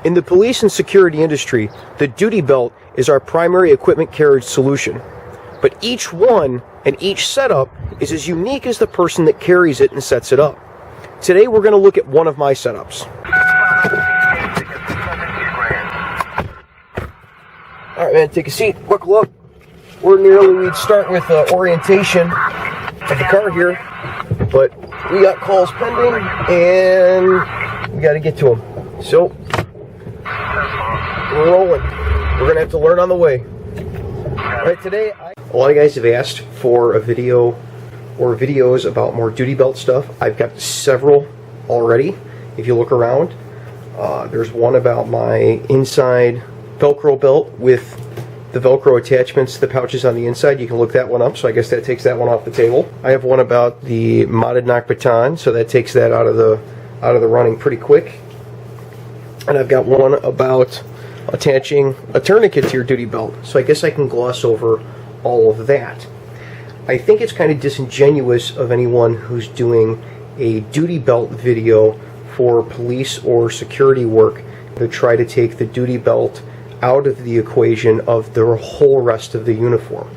In the police and security industry, the duty belt is our primary equipment carriage solution. But each one and each setup is as unique as the person that carries it and sets it up. Today we're going to look at one of my setups. Alright man, take a seat, buckle up. Ordinarily we'd start with orientation of the car here, but we got calls pending and we got to get to them. So, we're rolling. We're going to have to learn on the way. Alright, today a lot of guys have asked for a video or videos about more duty belt stuff. I've got several already. If you look around, there's one about my inside Velcro belt with the Velcro attachments, the pouches on the inside. You can look that one up, so I guess that takes that one off the table. I have one about the Monadnock baton, so that takes that out of the running pretty quick. And I've got one about attaching a tourniquet to your duty belt, so I guess I can gloss over all of that. I think it's kind of disingenuous of anyone who's doing a duty belt video for police or security work to try to take the duty belt out of the equation of the whole rest of the uniform.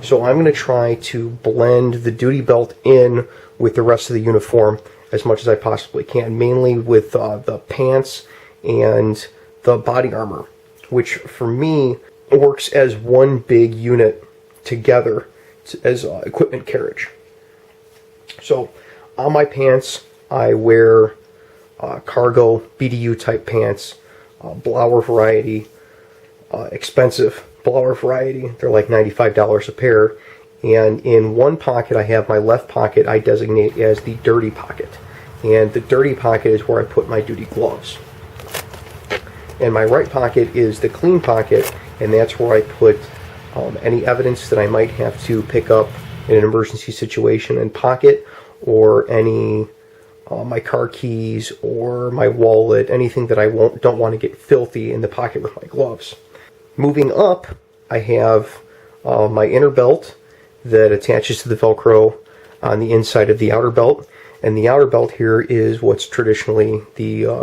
So I'm going to try to blend the duty belt in with the rest of the uniform as much as I possibly can, mainly with the pants and the body armor, which for me works as one big unit together as equipment carriage. So on my pants I wear cargo BDU type pants, blower variety, expensive blower variety. They're like $95 a pair. And in one pocket, I have my left pocket I designate as the dirty pocket. And the dirty pocket is where I put my duty gloves. And my right pocket is the clean pocket, and that's where I put any evidence that I might have to pick up in an emergency situation and pocket, or any my car keys or my wallet, anything that I don't want to get filthy in the pocket with my gloves. Moving up, I have my inner belt that attaches to the Velcro on the inside of the outer belt, and the outer belt here is what's traditionally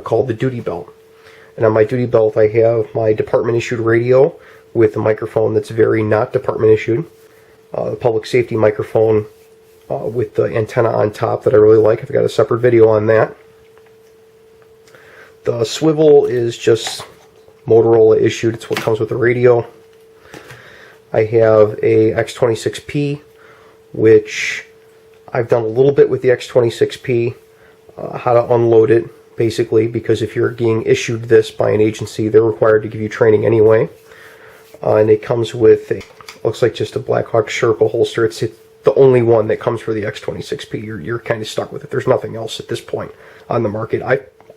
called the duty belt. And on my duty belt I have my department issued radio with a microphone that's very not department issued, the public safety microphone with the antenna on top that I really like. I've got a separate video on that. The swivel is just Motorola issued. It's what comes with the radio. I have a X26P, which I've done a little bit with the X26P, how to unload it basically, because if you're being issued this by an agency, they're required to give you training anyway. And it comes with looks like just a Blackhawk Sherpa holster. It's the only one that comes for the X26P. You're kind of stuck with it. There's nothing else at this point on the market.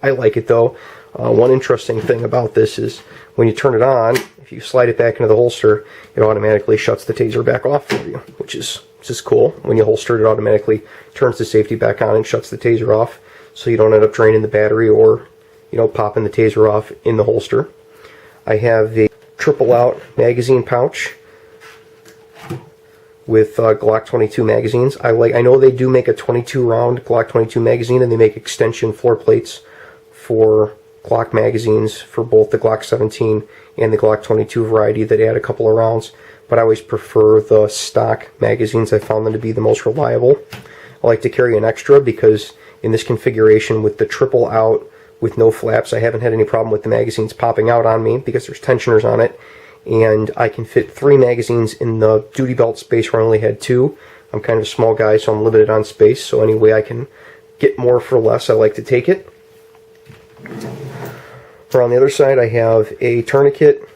I like it though. One interesting thing about this is when you turn it on, if you slide it back into the holster, it automatically shuts the taser back off for you, which is cool. When you holster it, automatically turns the safety back on and shuts the taser off, so you don't end up draining the battery or, popping the taser off in the holster. I have the triple out magazine pouch with Glock 22 magazines. I know they do make a 22 round Glock 22 magazine, and they make extension floor plates for Glock magazines for both the Glock 17 and the Glock 22 variety that add a couple of rounds, but I always prefer the stock magazines. I found them to be the most reliable. I like to carry an extra because in this configuration with the triple out with no flaps, I haven't had any problem with the magazines popping out on me because there's tensioners on it, and I can fit 3 magazines in the duty belt space where I only had 2. I'm kind of a small guy, so I'm limited on space, so any way I can get more for less, I like to take it. For on the other side, I have a tourniquet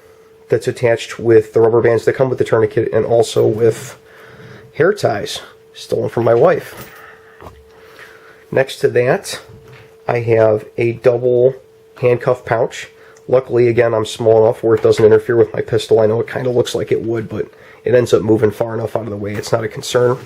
that's attached with the rubber bands that come with the tourniquet, and also with hair ties stolen from my wife. Next to that, I have a double handcuff pouch. Luckily, again, I'm small enough where it doesn't interfere with my pistol. I know it kind of looks like it would, but it ends up moving far enough out of the way. It's not a concern.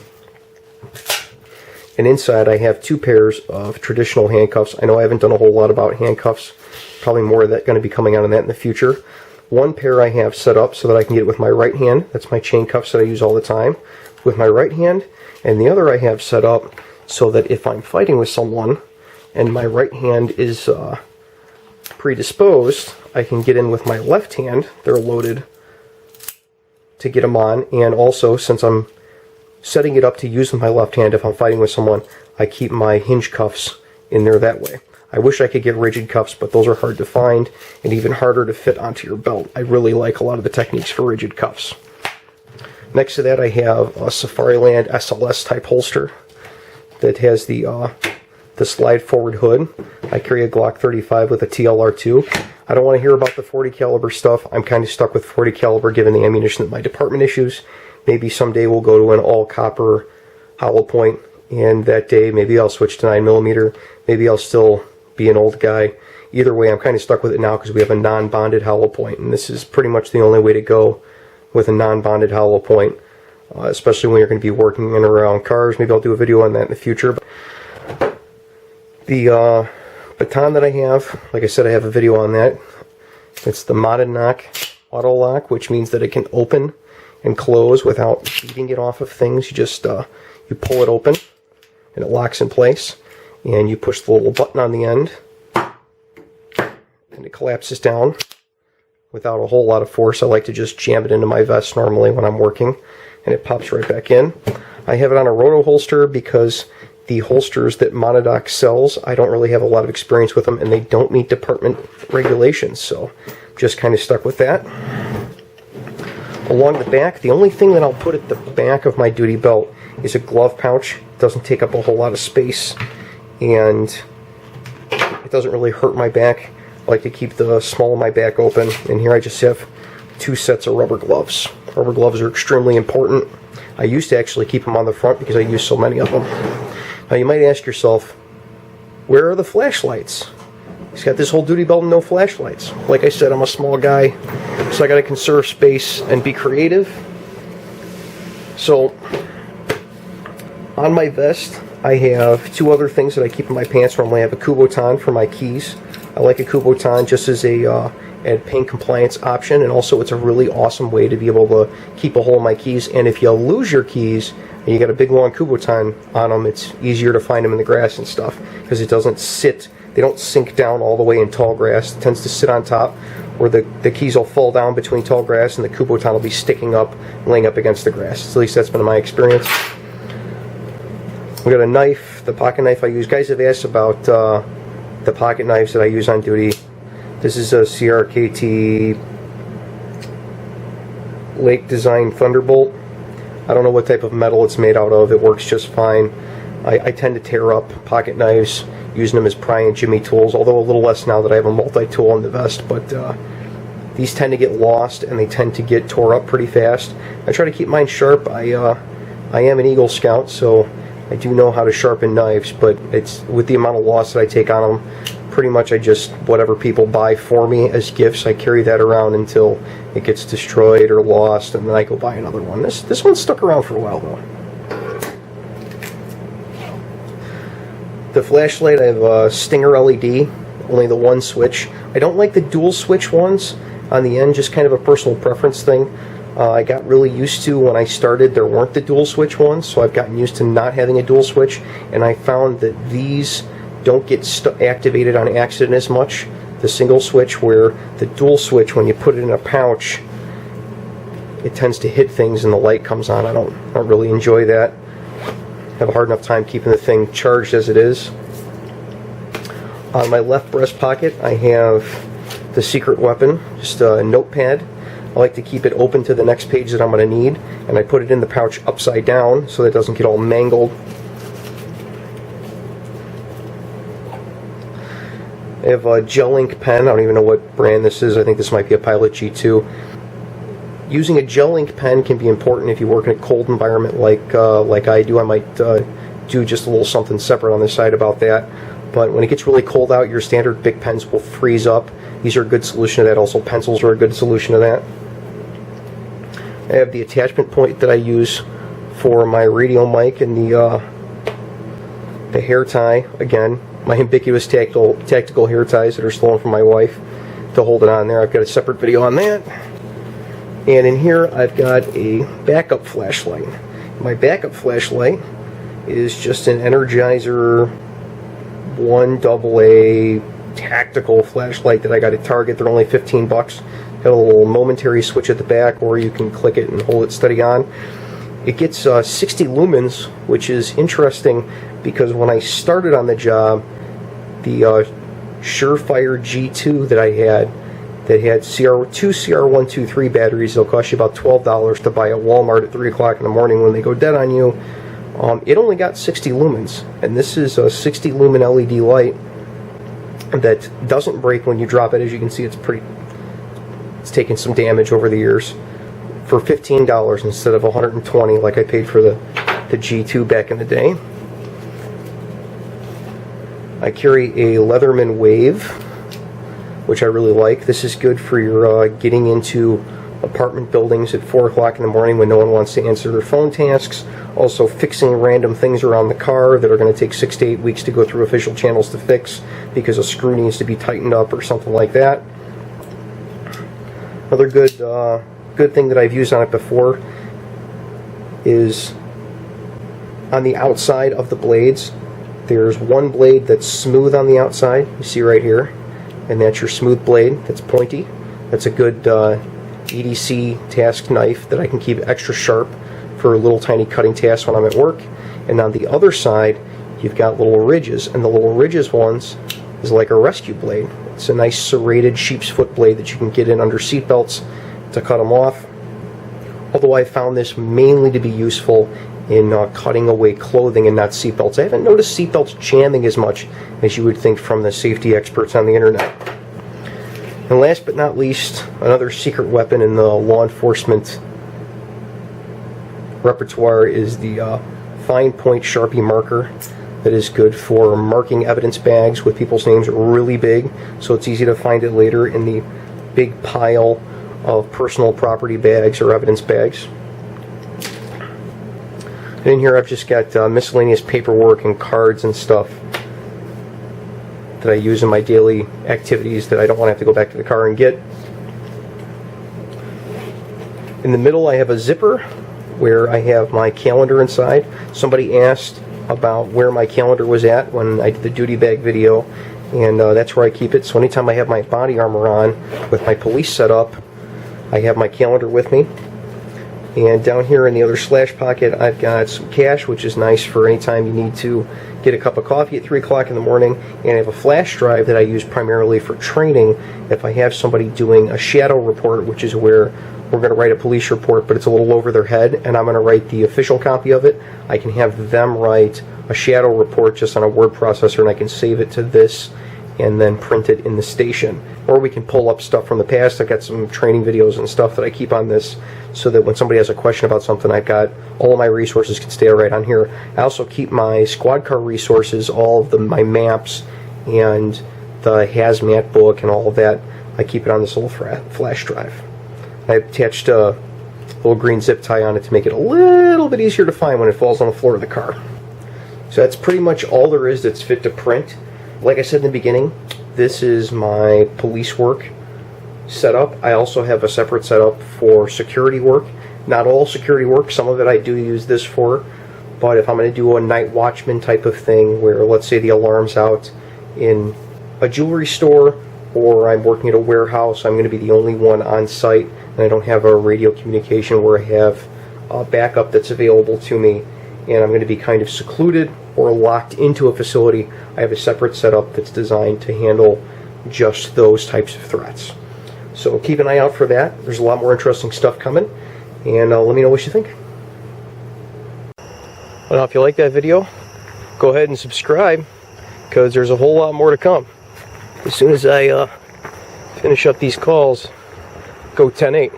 And inside, I have 2 pairs of traditional handcuffs. I know I haven't done a whole lot about handcuffs. Probably more of that going to be coming out on that in the future. One pair I have set up so that I can get it with my right hand. That's my chain cuffs that I use all the time with my right hand. And the other I have set up so that if I'm fighting with someone and my right hand is predisposed, I can get in with my left hand. They're loaded to get them on, and also since I'm setting it up to use with my left hand if I'm fighting with someone, I keep my hinge cuffs in there that way. I wish I could get rigid cuffs, but those are hard to find and even harder to fit onto your belt. I really like a lot of the techniques for rigid cuffs. Next to that, I have a Safariland SLS type holster that has the slide forward hood. I carry a Glock 35 with a TLR2. I don't want to hear about the 40 caliber stuff. I'm kind of stuck with 40 caliber given the ammunition that my department issues. Maybe someday we'll go to an all copper hollow point, and that day maybe I'll switch to 9mm. Maybe I'll still be an old guy. Either way, I'm kind of stuck with it now because we have a non-bonded hollow point, and this is pretty much the only way to go with a non-bonded hollow point, especially when you're going to be working in and around cars. Maybe I'll do a video on that in the future. But the baton that I have, like I said, I have a video on that. It's the Monadnock autolock, which means that it can open and close without beating it off of things. You just you pull it open and it locks in place, and you push the little button on the end and it collapses down without a whole lot of force. I like to just jam it into my vest normally when I'm working, and it pops right back in. I have it on a roto holster because the holsters that Monadnock sells, I don't really have a lot of experience with them, and they don't meet department regulations, so I'm just kind of stuck with that. Along the back, the only thing that I'll put at the back of my duty belt is a glove pouch. It doesn't take up a whole lot of space, and it doesn't really hurt my back. I like to keep the small of my back open, and here I just have 2 sets of rubber gloves. Rubber gloves are extremely important. I used to actually keep them on the front because I use so many of them. Now you might ask yourself, where are the flashlights? He's got this whole duty belt and no flashlights. Like I said, I'm a small guy, so I gotta conserve space and be creative. So, on my vest, I have 2 other things that I keep in my pants. Normally I have a Kubotan for my keys. I like a Kubotan just as a paint compliance option, and also it's a really awesome way to be able to keep a hold of my keys. And if you lose your keys and you got a big long Kubotan on them, it's easier to find them in the grass and stuff because it doesn't sit, they don't sink down all the way in tall grass. It tends to sit on top where the keys will fall down between tall grass and the Kubotan will be sticking up, laying up against the grass. At least that's been my experience. We got a knife, the pocket knife I use. Guys have asked about the pocket knives that I use on duty. This is a CRKT Lake Design Thunderbolt. I don't know what type of metal it's made out of. It works just fine. I tend to tear up pocket knives using them as pry and jimmy tools, although a little less now that I have a multi-tool in the vest. But these tend to get lost and they tend to get tore up pretty fast. I try to keep mine sharp. I am an Eagle Scout, so I do know how to sharpen knives, but it's with the amount of loss that I take on them, pretty much I just, whatever people buy for me as gifts, I carry that around until it gets destroyed or lost, and then I go buy another one. This one's stuck around for a while though. The flashlight, I have a Stinger LED, only the one switch. I don't like the dual switch ones on the end, just kind of a personal preference thing. I got really used to, when I started, there weren't the dual switch ones, so I've gotten used to not having a dual switch, and I found that these don't get activated on accident as much. The single switch, where the dual switch, when you put it in a pouch, it tends to hit things and the light comes on. I don't really enjoy that. I have a hard enough time keeping the thing charged as it is. On my left breast pocket, I have the secret weapon, just a notepad. I like to keep it open to the next page that I'm going to need, and I put it in the pouch upside down so that it doesn't get all mangled. I have a gel ink pen. I don't even know what brand this is. I think this might be a Pilot G2. Using a gel ink pen can be important if you work in a cold environment like I do. I might do just a little something separate on the side about that. But when it gets really cold out, your standard Bic pens will freeze up. These are a good solution to that. Also, pencils are a good solution to that. I have the attachment point that I use for my radio mic and the hair tie. Again, my ambiguous tactical hair ties that are stolen from my wife to hold it on there. I've got a separate video on that. And in here, I've got a backup flashlight. My backup flashlight is just an Energizer 1AA tactical flashlight that I got at Target. They're only 15 bucks. Got a little momentary switch at the back, or you can click it and hold it steady on. It gets 60 lumens, which is interesting because when I started on the job, the Surefire G2 that I had, that had two CR123 batteries, they'll cost you about $12 to buy at Walmart at 3 o'clock in the morning when they go dead on you. It only got 60 lumens, and this is a 60 lumen LED light that doesn't break when you drop it. As you can see, it's taken some damage over the years, for $15 instead of $120 like I paid for the G2 back in the day. I carry a Leatherman Wave, which I really like. This is good for your getting into apartment buildings at 4 o'clock in the morning when no one wants to answer their phone tasks. Also fixing random things around the car that are going to take 6 to 8 weeks to go through official channels to fix because a screw needs to be tightened up or something like that. Another good thing that I've used on it before is on the outside of the blades. There's one blade that's smooth on the outside, you see right here, and that's your smooth blade that's pointy. That's a good EDC task knife that I can keep extra sharp for little tiny cutting tasks when I'm at work. And on the other side, you've got little ridges, and the little ridges ones is like a rescue blade. It's a nice serrated sheep's foot blade that you can get in under seat belts to cut them off. Although I found this mainly to be useful in cutting away clothing and not seat belts. I haven't noticed seat belts jamming as much as you would think from the safety experts on the internet. And last but not least, another secret weapon in the law enforcement repertoire is the fine point Sharpie marker that is good for marking evidence bags with people's names really big, so it's easy to find it later in the big pile of personal property bags or evidence bags. And in here I've just got miscellaneous paperwork and cards and stuff that I use in my daily activities that I don't want to have to go back to the car and get. In the middle I have a zipper where I have my calendar inside. Somebody asked about where my calendar was at when I did the duty bag video, and that's where I keep it. So anytime I have my body armor on with my police setup, I have my calendar with me. And down here in the other slash pocket, I've got some cash, which is nice for any time you need to get a cup of coffee at 3 o'clock in the morning. And I have a flash drive that I use primarily for training if I have somebody doing a shadow report, which is where we're going to write a police report, but it's a little over their head, and I'm going to write the official copy of it. I can have them write a shadow report just on a word processor, and I can save it to this and then print it in the station. Or we can pull up stuff from the past. I've got some training videos and stuff that I keep on this so that when somebody has a question about something, I've got all of my resources can stay right on here. I also keep my squad car resources, all of my maps and the hazmat book and all of that. I keep it on this little flash drive. I attached a little green zip tie on it to make it a little bit easier to find when it falls on the floor of the car. So that's pretty much all there is that's fit to print. Like I said in the beginning, this is my police work setup. I also have a separate setup for security work. Not all security work, some of it I do use this for, but if I'm going to do a night watchman type of thing where, let's say, the alarm's out in a jewelry store or I'm working at a warehouse, I'm going to be the only one on site and I don't have a radio communication where I have a backup that's available to me, and I'm going to be kind of secluded or locked into a facility, I have a separate setup that's designed to handle just those types of threats. So keep an eye out for that. There's a lot more interesting stuff coming, and let me know what you think. Well, if you like that video, go ahead and subscribe, because there's a whole lot more to come. As soon as I finish up these calls, go 10-8.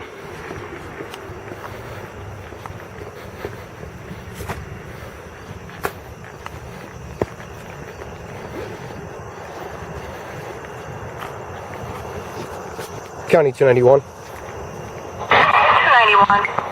County 291. 291.